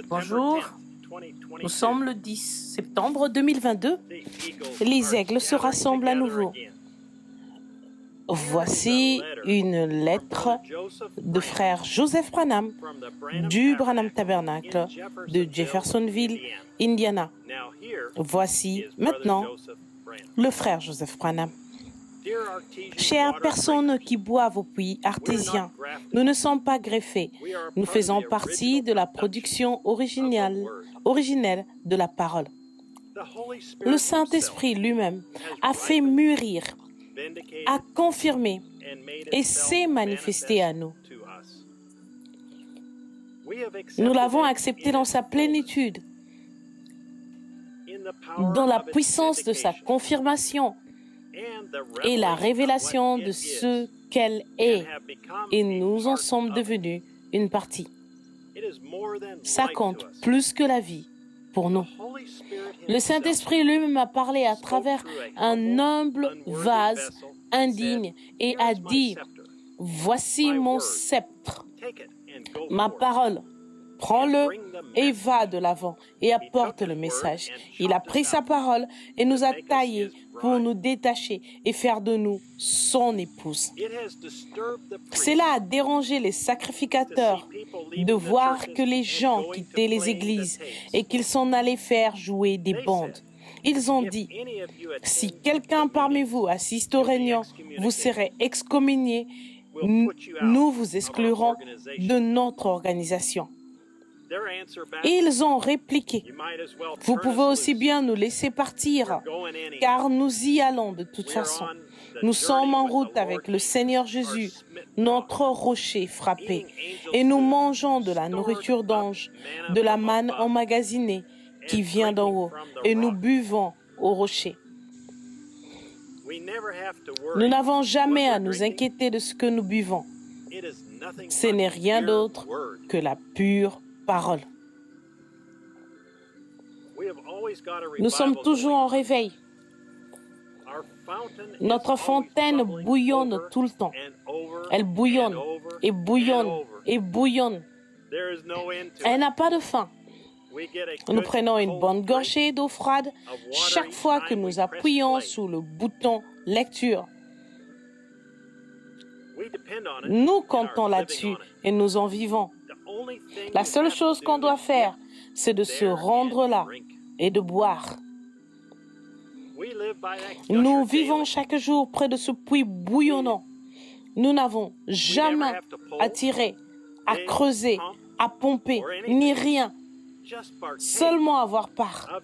Bonjour, nous sommes le 10 septembre 2022. Les aigles se rassemblent à nouveau. Voici une lettre de frère Joseph Branham du Branham Tabernacle de Jeffersonville, Indiana. Voici maintenant le frère Joseph Branham. Chères personnes qui boivent au puits artésien, nous ne sommes pas greffés. Nous faisons partie de la production originelle de la parole. Le Saint-Esprit lui-même a fait mûrir, a confirmé et s'est manifesté à nous. Nous l'avons accepté dans sa plénitude, dans la puissance de sa confirmation et la révélation de ce qu'elle est, et nous en sommes devenus une partie. Ça compte plus que la vie pour nous. Le Saint-Esprit lui-même a parlé à travers un humble vase indigne et a dit « Voici mon sceptre, ma parole. Prends-le et va de l'avant et apporte le message. » Il a pris sa parole et nous a taillés pour nous détacher et faire de nous son épouse. Cela a dérangé les sacrificateurs de voir que les gens quittaient les églises et qu'ils s'en allaient faire jouer des bandes. Ils ont dit, si quelqu'un parmi vous assiste aux réunions, vous serez excommuniés, nous vous exclurons de notre organisation. Ils ont répliqué, vous pouvez aussi bien nous laisser partir, car nous y allons de toute façon. Nous sommes en route avec le Seigneur Jésus, notre rocher frappé, et nous mangeons de la nourriture d'ange, de la manne emmagasinée qui vient d'en haut, et nous buvons au rocher. Nous n'avons jamais à nous inquiéter de ce que nous buvons. Ce n'est rien d'autre que la pure parole. Nous sommes toujours en réveil. Notre fontaine bouillonne tout le temps. Elle bouillonne et bouillonne et bouillonne. Elle n'a pas de fin. Nous prenons une bonne gorgée d'eau froide chaque fois que nous appuyons sur le bouton lecture. Nous comptons là-dessus et nous en vivons. La seule chose qu'on doit faire, c'est de se rendre là et de boire. Nous vivons chaque jour près de ce puits bouillonnant. Nous n'avons jamais à tirer, à creuser, à pomper, ni rien. Seulement avoir part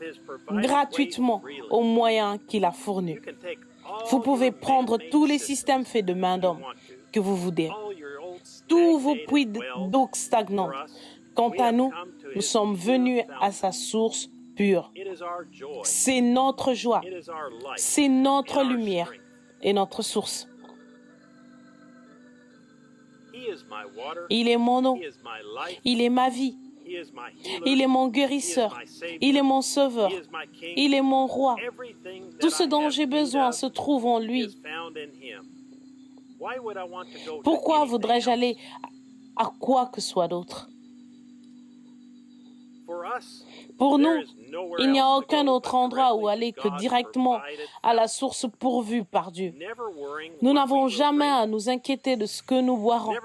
gratuitement aux moyens qu'il a fournis. Vous pouvez prendre tous les systèmes faits de main d'homme que vous voudrez, tous vos puits d'eau stagnante. Quant à nous, nous sommes venus à sa source pure. C'est notre joie, c'est notre lumière et notre source. Il est mon eau, il est ma vie, il est mon guérisseur, il est mon sauveur, il est mon roi. Tout ce dont j'ai besoin se trouve en lui. Pourquoi voudrais-je aller à quoi que ce soit d'autre? Pour nous, il n'y a aucun autre endroit où aller que directement à la source pourvue par Dieu. Nous n'avons jamais à nous inquiéter de ce que nous boirons.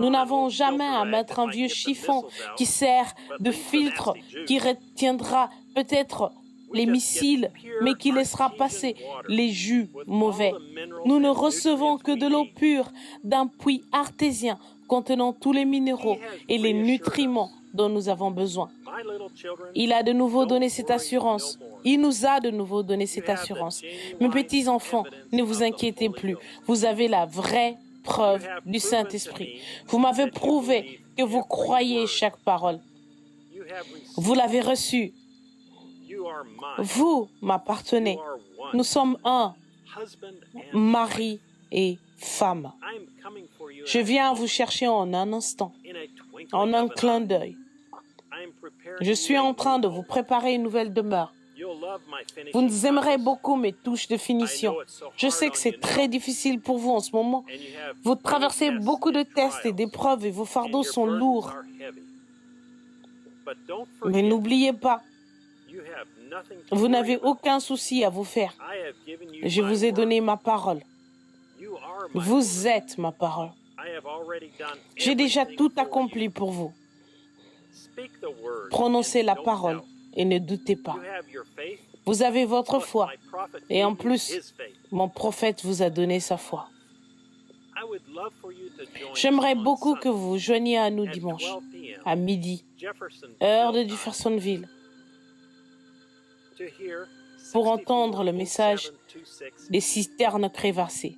Nous n'avons jamais à mettre un vieux chiffon qui sert de filtre, qui retiendra peut-être les missiles, mais qui laissera passer les jus mauvais. Nous ne recevons que de l'eau pure d'un puits artésien contenant tous les minéraux et les nutriments dont nous avons besoin. Il a de nouveau donné cette assurance. Il nous a de nouveau donné cette assurance. Mes petits enfants, ne vous inquiétez plus. Vous avez la vraie preuve du Saint-Esprit. Vous m'avez prouvé que vous croyez chaque parole. Vous l'avez reçu. Vous m'appartenez. Nous sommes un, mari et femme. Je viens vous chercher en un instant, en un clin d'œil. Je suis en train de vous préparer une nouvelle demeure. Vous aimerez beaucoup mes touches de finition. Je sais que c'est très difficile pour vous en ce moment. Vous traversez beaucoup de tests et d'épreuves et vos fardeaux sont lourds. Mais n'oubliez pas, vous n'avez aucun souci à vous faire. Je vous ai donné ma parole. Vous êtes ma parole. J'ai déjà tout accompli pour vous. Prononcez la parole et ne doutez pas. Vous avez votre foi et en plus, mon prophète vous a donné sa foi. J'aimerais beaucoup que vous vous joigniez à nous dimanche, à midi, heure de Jeffersonville, pour entendre le message des cisternes crévassées,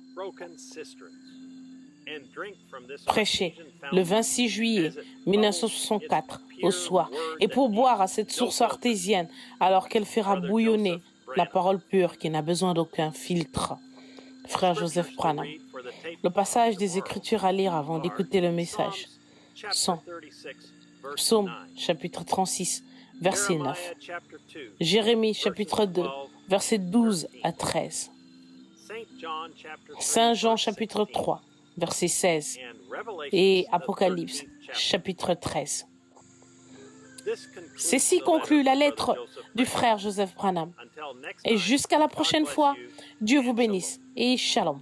prêché le 26 juillet 1964 au soir, et pour boire à cette source artésienne alors qu'elle fera bouillonner la parole pure qui n'a besoin d'aucun filtre. Frère Joseph Branham. Le passage des Écritures à lire avant d'écouter le message. Psaume chapitre 36, verset 9. Jérémie chapitre 2, versets 12 à 13. Saint Jean chapitre 3, verset 16. Et Apocalypse chapitre 13. Ceci conclut la lettre du frère Joseph Branham. Et jusqu'à la prochaine fois, Dieu vous bénisse et shalom.